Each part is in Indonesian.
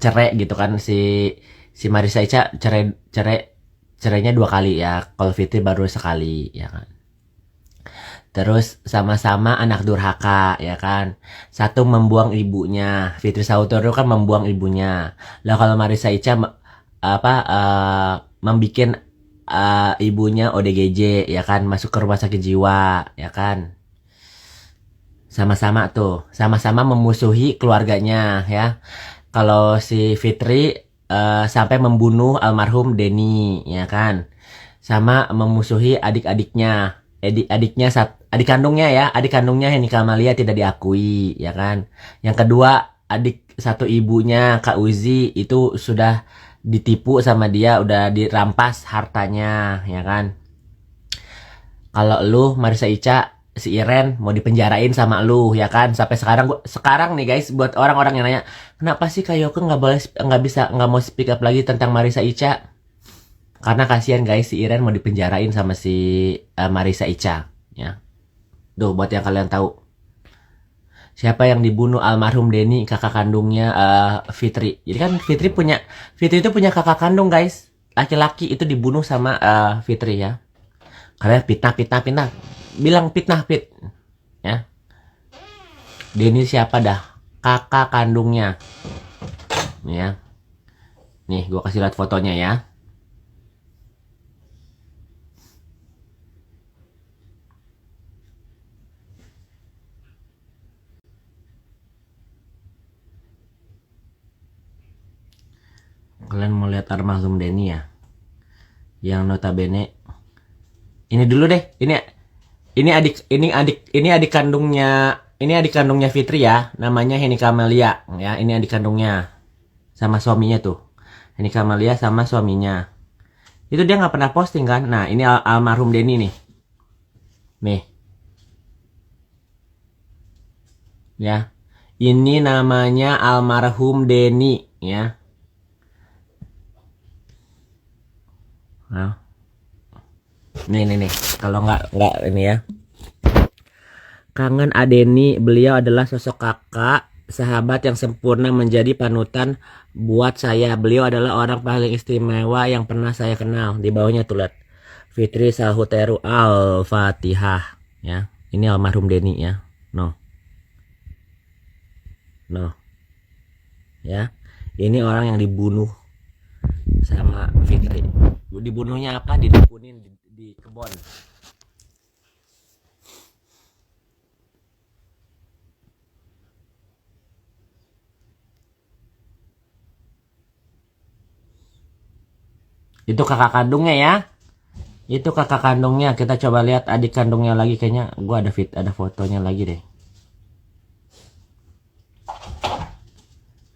cerai gitu kan, si Marisa Ica cerai cerai cerainya 2 kali ya. Kalau Fitri baru sekali ya kan. Terus sama-sama anak durhaka ya kan. Satu membuang ibunya, Fitri Sautoro kan membuang ibunya. Lah kalau Marisa Ica membikin ibunya ODGJ ya kan, masuk ke rumah sakit jiwa ya kan. Sama-sama tuh, sama-sama memusuhi keluarganya ya. Kalau si Fitri sampai membunuh almarhum Denny ya kan, sama memusuhi adik-adiknya, adik kandungnya ya, adik kandungnya Henny Kamalia tidak diakui ya kan. Yang kedua, adik satu ibunya Kak Uzi itu sudah ditipu sama dia, udah dirampas hartanya ya kan. Kalau lu Marisa Ica, si Iren mau dipenjarain sama lu ya kan. Sampai sekarang nih guys, buat orang-orang yang nanya kenapa sih Kak Yoko nggak mau speak up lagi tentang Marisa Ica, karena kasihan guys, si Iren mau dipenjarain sama si Marisa Ica ya. Duh, buat yang kalian tahu siapa yang dibunuh almarhum Denny, kakak kandungnya Fitri. Jadi kan Fitri itu punya kakak kandung guys, laki-laki, itu dibunuh sama Fitri ya. Kalian fitnah, bilang fitnah ya. Denny siapa dah, kakak kandungnya ya. Nih gue kasih lihat fotonya ya. Kalian mau lihat almarhum Denny ya, yang notabene ini dulu deh, ini adik kandungnya Fitri ya, namanya Henny Kamalia ya. Ini adik kandungnya sama suaminya tuh, Henny Kamalia sama suaminya. Itu dia nggak pernah posting kan. Nah ini almarhum Denny nih ya. Ini namanya almarhum Denny ya. Nah, nih kalau nggak ini ya. Kangen Adeni, beliau adalah sosok kakak, sahabat yang sempurna, menjadi panutan buat saya. Beliau adalah orang paling istimewa yang pernah saya kenal. Di bawahnya tuh lihat, Fitri Sahuteru Al-Fatihah ya. Ini almarhum Denny ya. No ya. Ini orang yang dibunuh sama Fitri. Dibunuhnya apa? Didukunin di kebon. Itu kakak kandungnya ya. Itu kakak kandungnya. Kita coba lihat adik kandungnya lagi. Kayaknya gue ada fotonya lagi deh.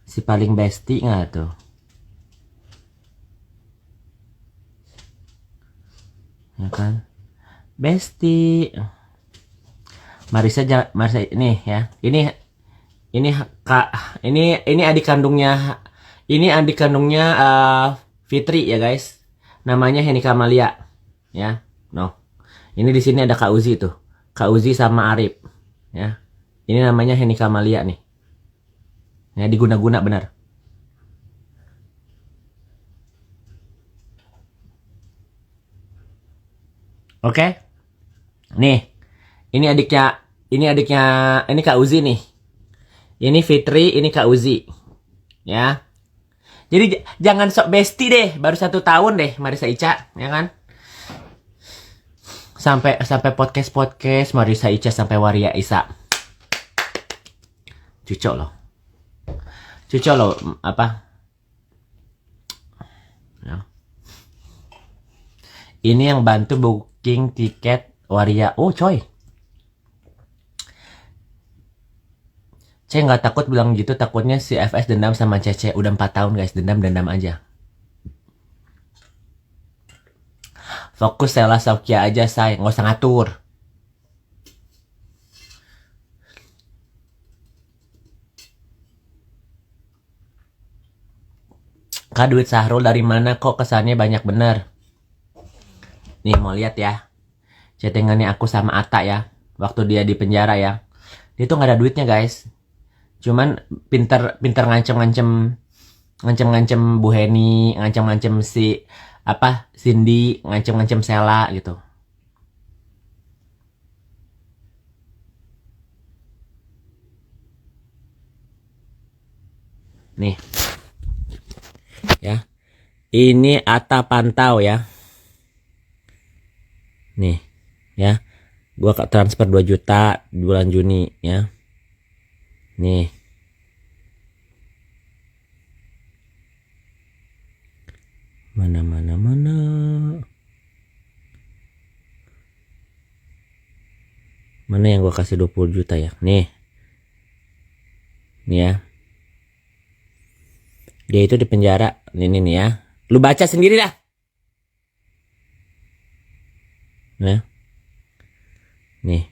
Si paling bestie nggak tuh? Ya kan? Bestie. Marisa ini ya. Ini adik kandungnya. Ini adik kandungnya Fitri ya guys. Namanya Henny Kamalia ya. Ini di sini ada Kak Uzi tuh. Kak Uzi sama Arif ya. Ini namanya Henny Kamalia nih. Ya, diguna-guna benar. Oke. Nih. Ini Kak Uzi nih. Ini Fitri, ini Kak Uzi. Ya. Jadi jangan sok bestie deh, baru 1 tahun deh Marisa Ica, ya kan? Sampai podcast Marisa Ica sampai Waria Isa. Cucok loh apa? Ya. Ini yang bantu booking tiket Waria. Oh coy. Saya nggak takut bilang gitu, takutnya si FS dendam sama Cece. Udah 4 tahun guys, dendam aja. Fokus Sela Saukia aja say, nggak usah ngatur. Kak, duit Sahrul dari mana kok kesannya banyak bener? Nih mau lihat ya, chattingannya aku sama Atta ya, waktu dia di penjara ya. Dia tuh nggak ada duitnya guys. Cuman pinter ngancem ngancem-ngancem Bu Heni, ngancem-ngancem si apa Cindy, ngancem-ngancem Sela gitu. Nih, ya. Ini Ata pantau ya. Nih, ya. Gua transfer 2 juta di bulan Juni ya. Nih. Mana. Mana yang gua kasih 20 juta ya? Nih. Nih ya. Dia itu di penjara. Ini nih ya. Lu baca sendiri dah. Nah. Nih.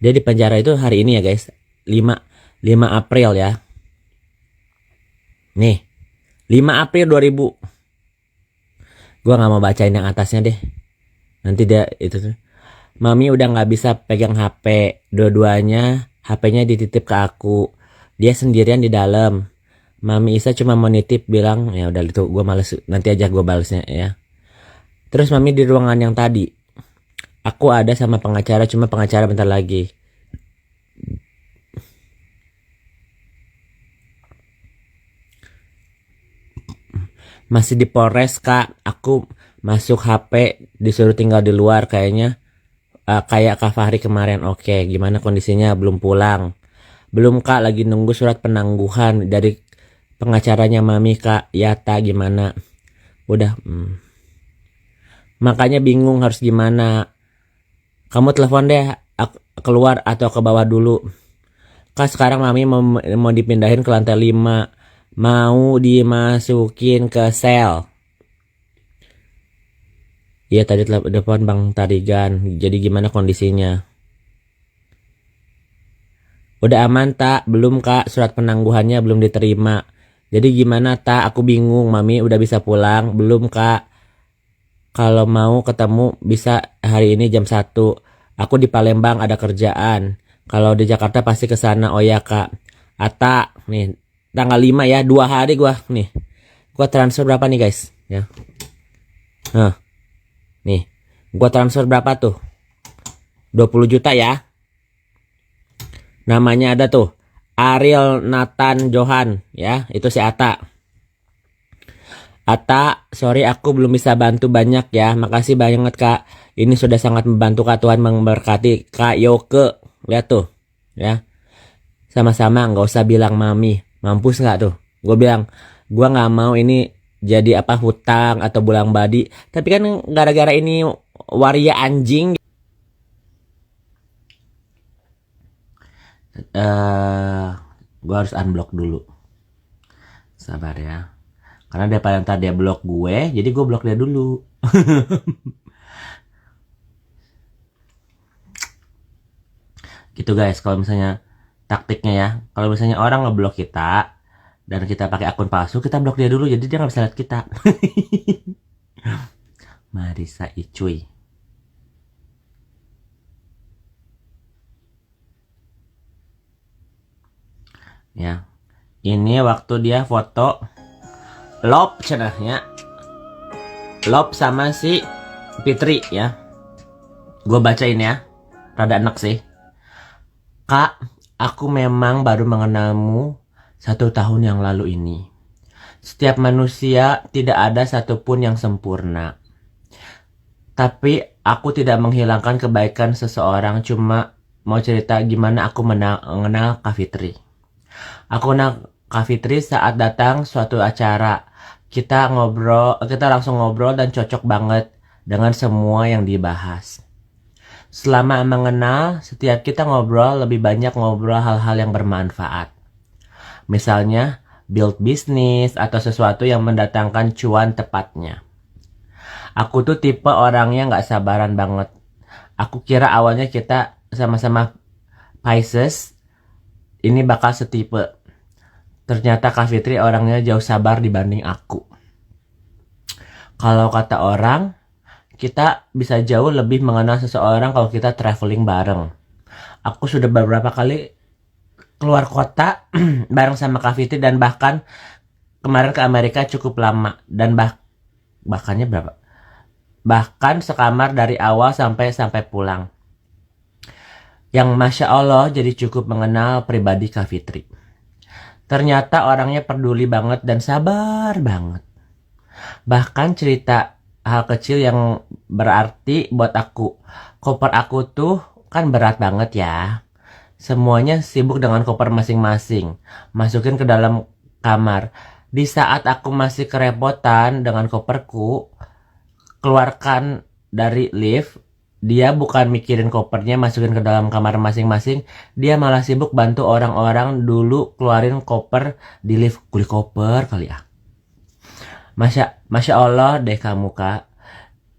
Dia di penjara itu hari ini ya guys. 5 April ya. Nih. 5 April 2000. Gua nggak mau bacain yang atasnya deh. Nanti dia itu tuh. Mami udah nggak bisa pegang HP. Dua-duanya HP-nya dititip ke aku. Dia sendirian di dalam. Mami Isa cuma mau nitip bilang ya udah itu gue males, nanti aja gue balesnya ya. Terus Mami di ruangan yang tadi. Aku ada sama pengacara, cuma pengacara bentar lagi. Masih di Polres Kak. Aku masuk HP disuruh tinggal di luar kayaknya. Kayak Kak Fahri kemarin. Oke, gimana kondisinya? Belum pulang. Belum Kak, lagi nunggu surat penangguhan dari pengacaranya Mami Kak. Yata gimana? Udah. Makanya bingung harus gimana. Kamu telepon deh keluar atau ke bawah dulu. Kak sekarang Mami mau dipindahin ke lantai 5. Mau dimasukin ke sel. Iya tadi telepon Bang Tarigan. Jadi gimana kondisinya? Udah aman tak? Belum Kak, surat penangguhannya belum diterima. Jadi gimana tak? Aku bingung. Mami udah bisa pulang? Belum Kak. Kalau mau ketemu bisa hari ini jam 1. Aku di Palembang ada kerjaan. Kalau di Jakarta pasti ke sana. Oh ya Kak. Ata nih tanggal 5 ya, 2 hari gua nih. Gua transfer berapa nih guys? Ya. Nah. Nih. Gua transfer berapa tuh? 20 juta ya. Namanya ada tuh Ariel Nathan Johan ya, itu si Ata. Ata, sorry aku belum bisa bantu banyak ya. Makasih banget Kak. Ini sudah sangat membantu Kak, Tuhan memberkati. Kak Yoke, lihat tuh ya. Sama-sama, nggak usah bilang Mami. Mampus nggak tuh? Gue bilang, gue nggak mau ini jadi apa hutang atau bulang badi. Tapi kan gara-gara ini waria anjing. Gue harus unblock dulu. Sabar ya. Karena daripada ntar dia blok gue, jadi gue blok dia dulu. Gitu guys, kalau misalnya taktiknya ya. Kalau misalnya orang ngeblok kita dan kita pakai akun palsu, kita blok dia dulu, jadi dia nggak bisa lihat kita. Marisa Icuy. Ya, ini waktu dia foto love cenahnya, love sama si Fitri ya. Gue bacain ya, rada enak sih. Kak, aku memang baru mengenalmu 1 tahun yang lalu ini. Setiap manusia tidak ada satupun yang sempurna. Tapi aku tidak menghilangkan kebaikan seseorang, cuma mau cerita gimana aku mengenal Kak Fitri. Aku kenal Kak Fitri saat datang suatu acara. Kita langsung ngobrol dan cocok banget dengan semua yang dibahas. Selama mengenal, setiap kita ngobrol lebih banyak ngobrol hal-hal yang bermanfaat. Misalnya, build bisnis atau sesuatu yang mendatangkan cuan tepatnya. Aku tuh tipe orangnya gak sabaran banget. Aku kira awalnya kita sama-sama Pisces, ini bakal setipe. Ternyata Kak Fitri orangnya jauh sabar dibanding aku. Kalau kata orang, kita bisa jauh lebih mengenal seseorang kalau kita traveling bareng. Aku sudah beberapa kali keluar kota bareng sama Kak Fitri dan bahkan kemarin ke Amerika cukup lama dan bahkannya berapa? Bahkan sekamar dari awal sampai pulang. Yang Masya Allah jadi cukup mengenal pribadi Kak Fitri. Ternyata orangnya peduli banget dan sabar banget. Bahkan cerita hal kecil yang berarti buat aku. Koper aku tuh kan berat banget ya. Semuanya sibuk dengan koper masing-masing. Masukin ke dalam kamar. Di saat aku masih kerepotan dengan koperku, keluarkan dari lift, dia bukan mikirin kopernya masukin ke dalam kamar masing-masing, dia malah sibuk bantu orang-orang dulu keluarin koper di lift. Kuli koper kali ya. Masya Allah deh kamu Kak.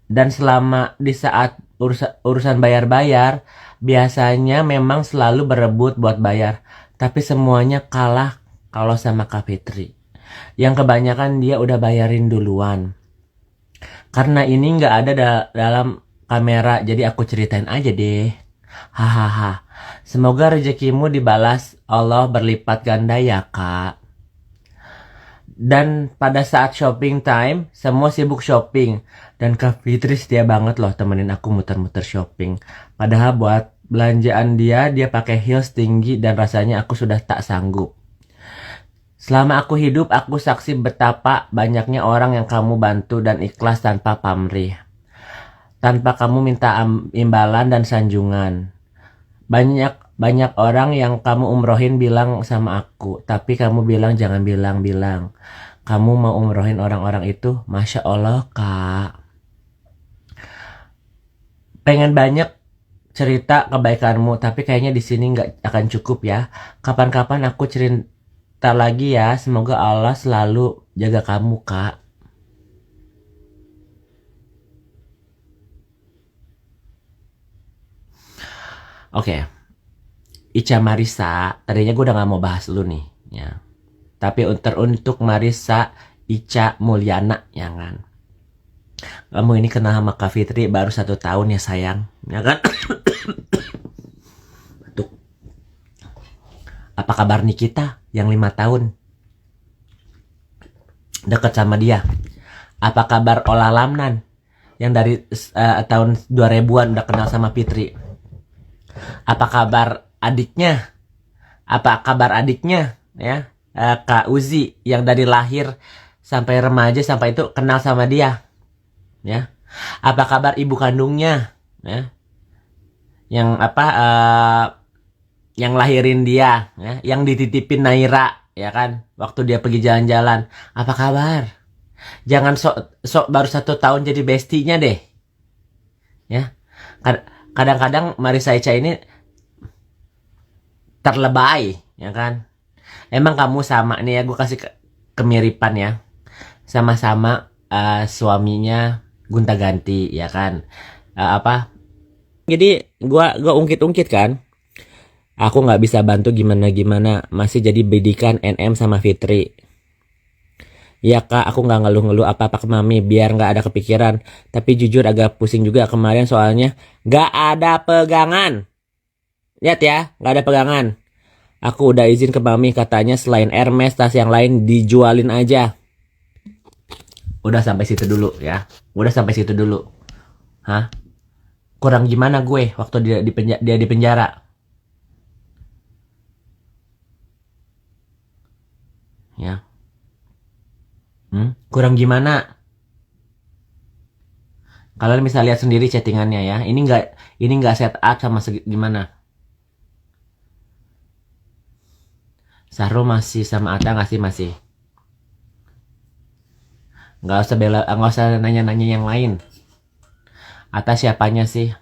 Dan selama di saat urusan bayar-bayar, biasanya memang selalu berebut buat bayar. Tapi semuanya kalah kalau sama Kak Fitri. Yang kebanyakan dia udah bayarin duluan. Karena ini nggak ada dalam kamera, jadi aku ceritain aja deh. Hahaha. Semoga rezekimu dibalas Allah berlipat ganda ya Kak. Dan pada saat shopping time, semua sibuk shopping. Dan Kak Fitri setia banget loh temenin aku muter-muter shopping. Padahal buat belanjaan dia pakai heels tinggi dan rasanya aku sudah tak sanggup. Selama aku hidup, aku saksi betapa banyaknya orang yang kamu bantu dan ikhlas tanpa pamrih. Tanpa kamu minta imbalan dan sanjungan. Banyak orang yang kamu umrohin bilang sama aku, tapi kamu bilang jangan bilang-bilang. Kamu mau umrohin orang-orang itu, Masya Allah Kak. Pengen banyak cerita kebaikanmu, tapi kayaknya di sini nggak akan cukup ya. Kapan-kapan aku cerita lagi ya. Semoga Allah selalu jaga kamu Kak. Oke. Ica Marisa, tadinya gue udah gak mau bahas lu nih, ya. Tapi untuk Marisa Ica Mulyana, ya kan. Kamu ini kenal sama Kak Fitri baru 1 tahun ya sayang, ya kan. Tuh. Apa kabar Nikita yang 5 tahun deket sama dia? Apa kabar Ola Lamnan yang dari tahun 2000-an udah kenal sama Fitri? Apa kabar adiknya? Apa kabar adiknya ya? Kak Uzi yang dari lahir sampai remaja sampai itu kenal sama dia ya. Apa kabar ibu kandungnya ya? Yang yang lahirin dia ya, yang dititipin Naira ya kan waktu dia pergi jalan-jalan. Apa kabar? Jangan sok baru 1 tahun jadi bestinya deh ya. Kadang-kadang Marisa Ica ini terlebay ya kan. Emang kamu sama nih ya, gue kasih kemiripan ya. Sama-sama suaminya gonta-ganti ya kan. Jadi gua ungkit-ungkit kan. Aku nggak bisa bantu gimana-gimana, masih jadi bidikan NM sama Fitri. Ya Kak, aku nggak ngeluh-ngeluh apa-apa ke Mami biar nggak ada kepikiran. Tapi jujur agak pusing juga kemarin soalnya nggak ada pegangan. Lihat ya, nggak ada pegangan. Aku udah izin ke Mami katanya selain Hermes tas yang lain dijualin aja. Udah sampai situ dulu ya. Udah sampai situ dulu. Hah? Kurang gimana gue waktu dia di penjara? Ya. Kurang gimana? Kalian bisa lihat sendiri chattingannya ya. Ini nggak set up sama gimana? Sahrul masih sama Ata nggak sih? Masih. Nggak usah nanya-nanya yang lain. Ata siapanya sih?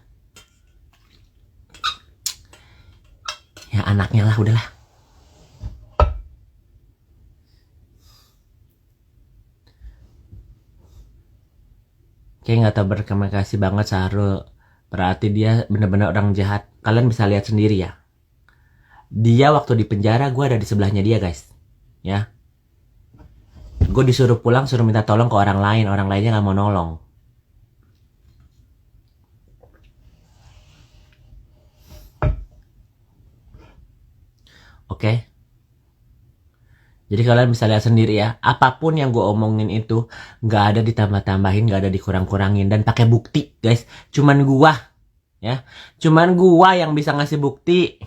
Ya anaknya lah, udahlah. Kayak nggak tahu, berterima kasih banget Sahrul. Berarti dia benar-benar orang jahat. Kalian bisa lihat sendiri ya. Dia waktu di penjara, gue ada di sebelahnya dia guys. Ya. Gue disuruh pulang, suruh minta tolong ke orang lain. Orang lainnya nggak mau nolong. Oke. Jadi kalian bisa lihat sendiri ya, apapun yang gue omongin itu nggak ada ditambah-tambahin, nggak ada dikurang-kurangin, dan pakai bukti, guys. Cuman gua, ya, cuman gua yang bisa ngasih bukti.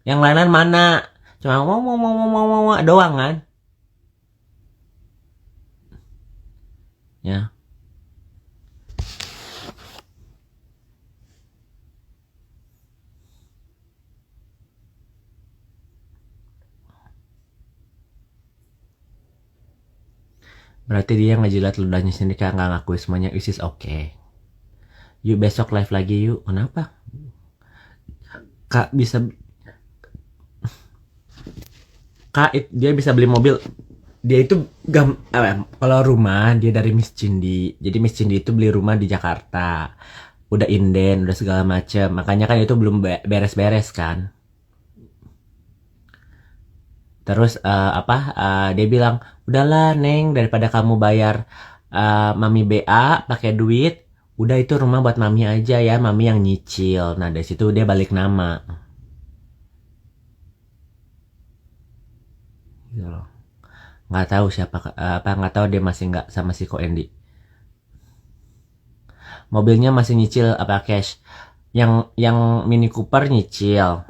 Yang lain mana? Cuma ngomong doang kan? Ya. Berarti dia ngejilat ludahnya sendiri, Kak, nggak ngakui semuanya. Is okay. Yuk besok live lagi yuk. Kenapa? Kak bisa, dia bisa beli mobil. Dia itu kalau rumah dia dari Miss Cindy. Jadi Miss Cindy itu beli rumah di Jakarta. Udah inden, udah segala macem. Makanya kan itu belum beres-beres kan. Terus dia bilang, udahlah Neng, daripada kamu bayar Mami BA pakai duit, udah itu rumah buat Mami aja ya, Mami yang nyicil. Nah dari situ dia balik nama. Gitu loh. Nggak tahu siapa, nggak tahu dia masih nggak sama si Ko Endi. Mobilnya masih nyicil apa cash? Yang Mini Cooper nyicil.